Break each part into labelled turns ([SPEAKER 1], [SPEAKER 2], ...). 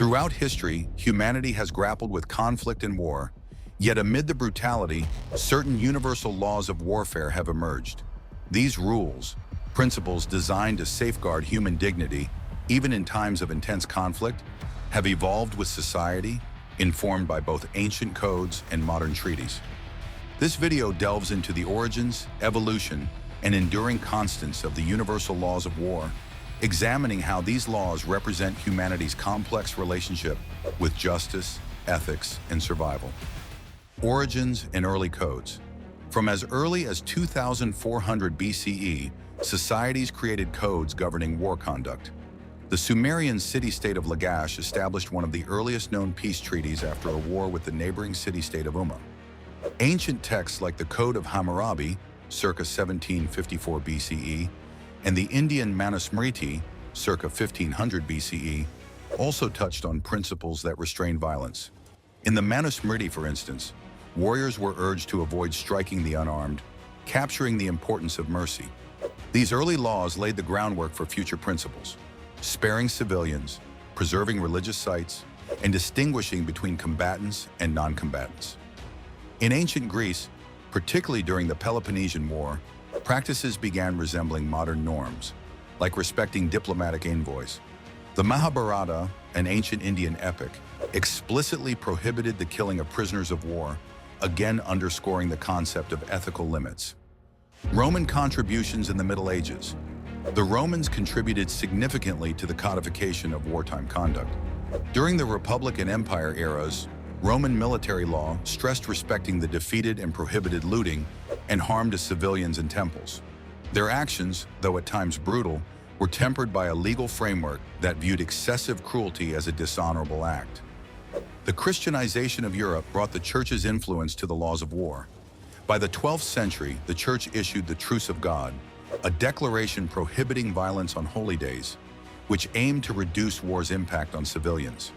[SPEAKER 1] Throughout history, humanity has grappled with conflict and war, yet amid the brutality, certain universal laws of warfare have emerged. These rules, principles designed to safeguard human dignity, even in times of intense conflict, have evolved with society, informed by both ancient codes and modern treaties. This video delves into the origins, evolution, and enduring constants of the universal laws of war, examining how these laws represent humanity's complex relationship with justice, ethics, and survival. Origins and early codes. From as early as 2400 BCE, societies created codes governing war conduct. The Sumerian city-state of Lagash established one of the earliest known peace treaties after a war with the neighboring city-state of Umma. Ancient texts like the Code of Hammurabi, circa 1754 BCE, and the Indian Manusmriti, circa 1500 BCE, also touched on principles that restrain violence. In the Manusmriti, for instance, warriors were urged to avoid striking the unarmed, capturing the importance of mercy. These early laws laid the groundwork for future principles, sparing civilians, preserving religious sites, and distinguishing between combatants and non-combatants. In ancient Greece, particularly during the Peloponnesian War, practices began resembling modern norms, like respecting diplomatic envoys. The Mahabharata, an ancient Indian epic, explicitly prohibited the killing of prisoners of war, again underscoring the concept of ethical limits. Roman contributions in the Middle Ages. The Romans contributed significantly to the codification of wartime conduct. During the Republic and Empire eras, Roman military law stressed respecting the defeated and prohibited looting and harm to civilians and temples. Their actions, though at times brutal, were tempered by a legal framework that viewed excessive cruelty as a dishonorable act. The Christianization of Europe brought the Church's influence to the laws of war. By the 12th century, the Church issued the Truce of God, a declaration prohibiting violence on holy days, which aimed to reduce war's impact on civilians.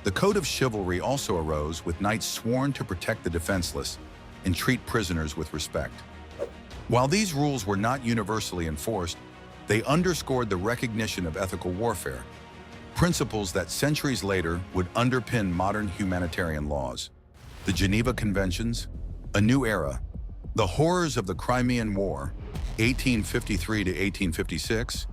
[SPEAKER 1] The Code of Chivalry also arose, with knights sworn to protect the defenseless and treat prisoners with respect. While these rules were not universally enforced, they underscored the recognition of ethical warfare, principles that centuries later would underpin modern humanitarian laws. The Geneva Conventions, a new era. The horrors of the Crimean War, 1853 to 1856,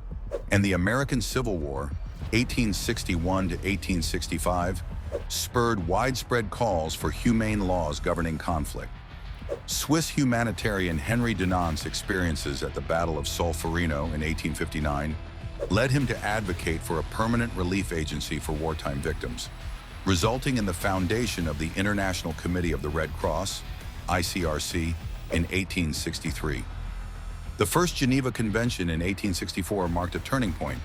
[SPEAKER 1] and the American Civil War, 1861 to 1865, spurred widespread calls for humane laws governing conflict. Swiss humanitarian Henry Dunant's experiences at the Battle of Solferino in 1859 led him to advocate for a permanent relief agency for wartime victims, resulting in the foundation of the International Committee of the Red Cross, ICRC, in 1863. The First Geneva Convention in 1864 marked a turning point,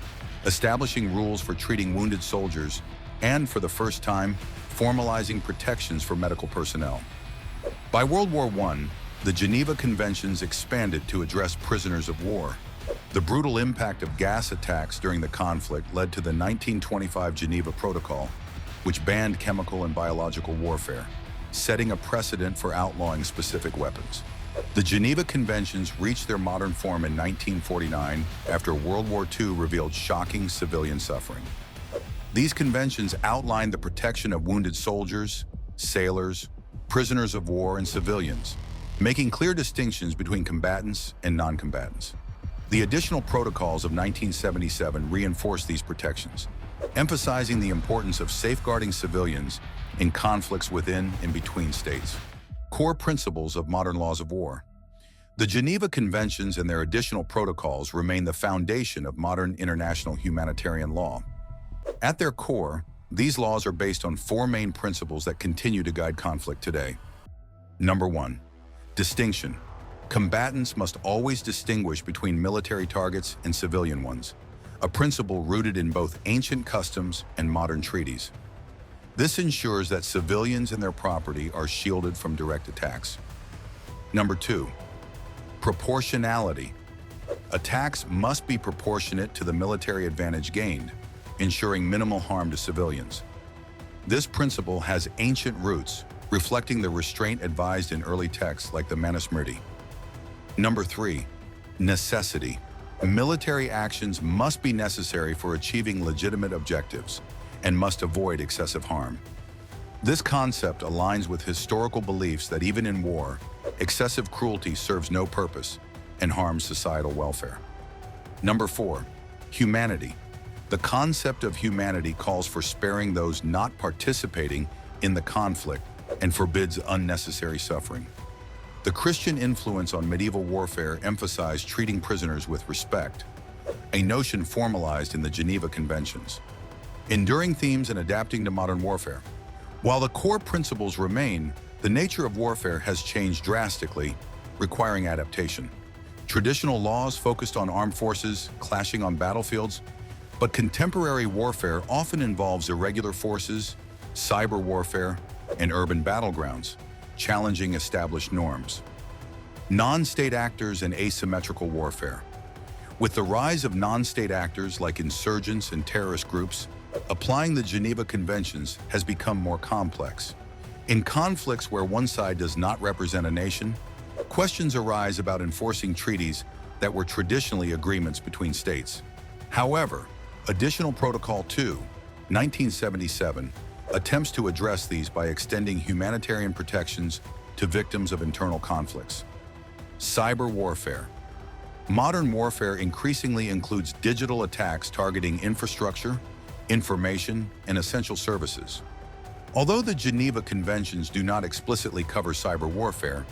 [SPEAKER 1] establishing rules for treating wounded soldiers and, for the first time, formalizing protections for medical personnel. By World War I, the Geneva Conventions expanded to address prisoners of war. The brutal impact of gas attacks during the conflict led to the 1925 Geneva Protocol, which banned chemical and biological warfare, setting a precedent for outlawing specific weapons. The Geneva Conventions reached their modern form in 1949 after World War II revealed shocking civilian suffering. These conventions outlined the protection of wounded soldiers, sailors, prisoners of war, and civilians, making clear distinctions between combatants and non-combatants. The additional protocols of 1977 reinforced these protections, emphasizing the importance of safeguarding civilians in conflicts within and between states. Core principles of modern laws of war. The Geneva Conventions and their additional protocols remain the foundation of modern international humanitarian law. At their core, these laws are based on four main principles that continue to guide conflict today. Number 1. Distinction. Combatants must always distinguish between military targets and civilian ones, a principle rooted in both ancient customs and modern treaties. This ensures that civilians and their property are shielded from direct attacks. Number 2. Proportionality. Attacks must be proportionate to the military advantage gained, ensuring minimal harm to civilians. This principle has ancient roots, reflecting the restraint advised in early texts like the Manusmriti. Number 3. Necessity. Military actions must be necessary for achieving legitimate objectives, and must avoid excessive harm. This concept aligns with historical beliefs that even in war, excessive cruelty serves no purpose and harms societal welfare. Number 4, humanity. The concept of humanity calls for sparing those not participating in the conflict and forbids unnecessary suffering. The Christian influence on medieval warfare emphasized treating prisoners with respect, a notion formalized in the Geneva Conventions. Enduring themes and adapting to modern warfare. While the core principles remain, the nature of warfare has changed drastically, requiring adaptation. Traditional laws focused on armed forces clashing on battlefields, but contemporary warfare often involves irregular forces, cyber warfare, and urban battlegrounds, challenging established norms. Non-state actors and asymmetrical warfare. With the rise of non-state actors like insurgents and terrorist groups, applying the Geneva Conventions has become more complex. In conflicts where one side does not represent a nation, questions arise about enforcing treaties that were traditionally agreements between states. However, Additional Protocol 2, 1977, attempts to address these by extending humanitarian protections to victims of internal conflicts. Cyber warfare. Modern warfare increasingly includes digital attacks targeting infrastructure, information, and essential services. Although the Geneva Conventions do not explicitly cover cyber warfare,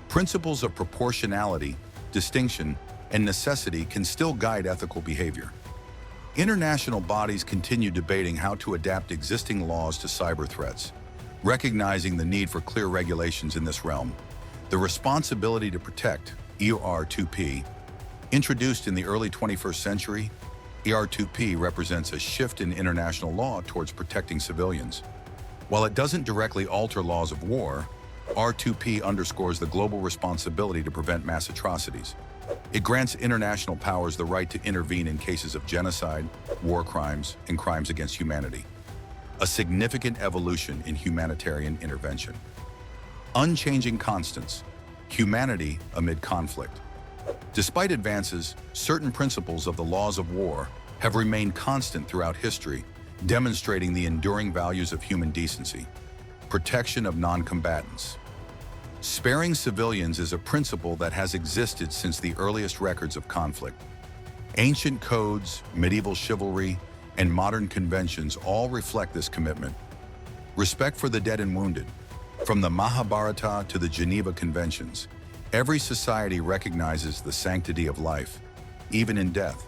[SPEAKER 1] principles of proportionality, distinction, and necessity can still guide ethical behavior. International bodies continue debating how to adapt existing laws to cyber threats, recognizing the need for clear regulations in this realm. The responsibility to protect, ER2P, introduced in the early 21st century, ER2P represents a shift in international law towards protecting civilians. While it doesn't directly alter laws of war, R2P underscores the global responsibility to prevent mass atrocities. It grants international powers the right to intervene in cases of genocide, war crimes, and crimes against humanity. A significant evolution in humanitarian intervention. Unchanging constants. Humanity amid conflict. Despite advances, certain principles of the laws of war have remained constant throughout history, demonstrating the enduring values of human decency. Protection of non-combatants. Sparing civilians is a principle that has existed since the earliest records of conflict. Ancient codes, medieval chivalry, and modern conventions all reflect this commitment. Respect for the dead and wounded. From the Mahabharata to the Geneva Conventions, every society recognizes the sanctity of life, even in death.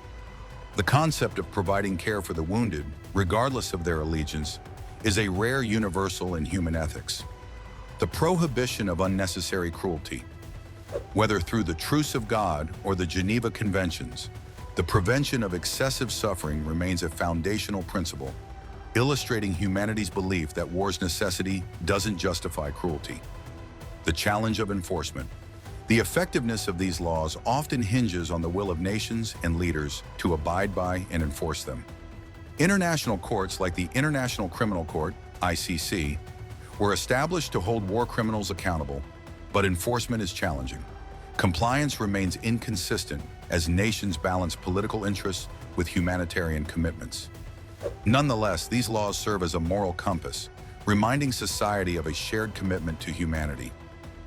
[SPEAKER 1] The concept of providing care for the wounded, regardless of their allegiance, is a rare universal in human ethics. The prohibition of unnecessary cruelty. Whether through the Truce of God or the Geneva Conventions, the prevention of excessive suffering remains a foundational principle, illustrating humanity's belief that war's necessity doesn't justify cruelty. The challenge of enforcement. The effectiveness of these laws often hinges on the will of nations and leaders to abide by and enforce them. International courts like the International Criminal Court, ICC, were established to hold war criminals accountable, but enforcement is challenging. Compliance remains inconsistent as nations balance political interests with humanitarian commitments. Nonetheless, these laws serve as a moral compass, reminding society of a shared commitment to humanity.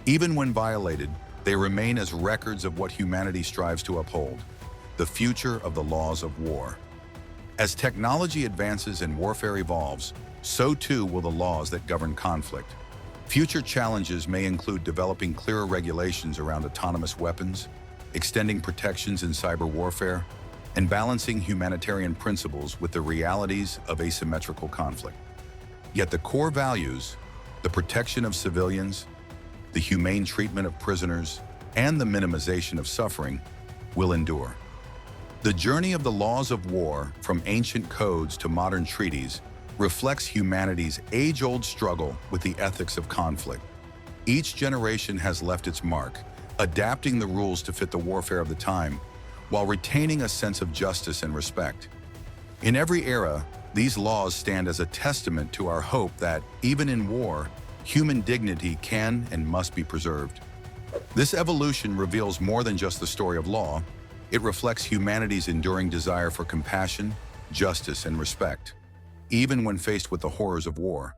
[SPEAKER 1] Even when violated, they remain as records of what humanity strives to uphold, the future of the laws of war. As technology advances and warfare evolves, so too will the laws that govern conflict. Future challenges may include developing clearer regulations around autonomous weapons, extending protections in cyber warfare, and balancing humanitarian principles with the realities of asymmetrical conflict. Yet the core values, the protection of civilians, the humane treatment of prisoners, and the minimization of suffering, will endure. The journey of the laws of war, from ancient codes to modern treaties, reflects humanity's age-old struggle with the ethics of conflict. Each generation has left its mark, adapting the rules to fit the warfare of the time, while retaining a sense of justice and respect. In every era, these laws stand as a testament to our hope that, even in war, human dignity can and must be preserved. This evolution reveals more than just the story of law. It reflects humanity's enduring desire for compassion, justice, and respect. even when faced with the horrors of war.